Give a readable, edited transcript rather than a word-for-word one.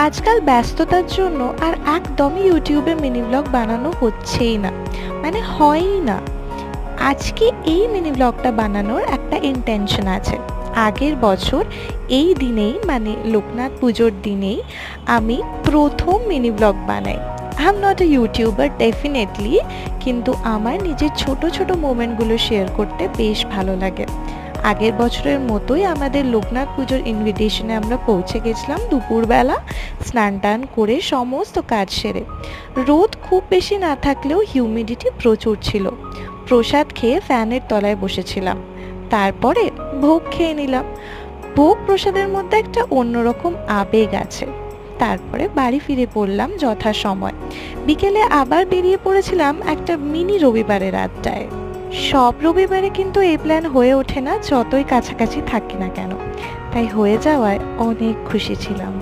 আজকাল ব্যস্ততার জন্য আর একদমই ইউটিউবে মিনি ব্লগ বানানো হচ্ছেই না, মানে হয়ই না। আজকে এই মিনি ব্লগটা বানানোর একটা ইন্টেনশন আছে। আগের বছর এই দিনেই, মানে লোকনাথ পুজোর দিনেই আমি প্রথম মিনি ব্লগ বানাই। I am not a YouTuber definitely, কিন্তু আমার নিজের ছোট ছোট মোমেন্টগুলো শেয়ার করতে বেশ ভালো লাগে। আগের বছরের মতোই আমাদের লোকনাথ পুজোর ইনভিটেশনে আমরা পৌঁছে গেছিলাম দুপুরবেলা, স্নান টান করে সমস্ত কাজ সেরে। রোদ খুব বেশি না থাকলেও হিউমিডিটি প্রচুর ছিল। প্রসাদ খেয়ে ফ্যানের তলায় বসেছিলাম, তারপরে ভোগ খেয়ে নিলাম। ভোগ প্রসাদের মধ্যে একটা অন্যরকম আবেগ আছে। তারপরে বাড়ি ফিরে পড়লাম যথাসময়। বিকেলে আবার বেরিয়ে পড়েছিলাম একটা মিনি রবিবারের আড্ডায়। সব রবিবারে কিন্তু এই প্ল্যান হয়ে ওঠে না, যতই কাছাকাছি থাকি না কেন। তাই হয়ে যাওয়ায় অনেক খুশি ছিলাম।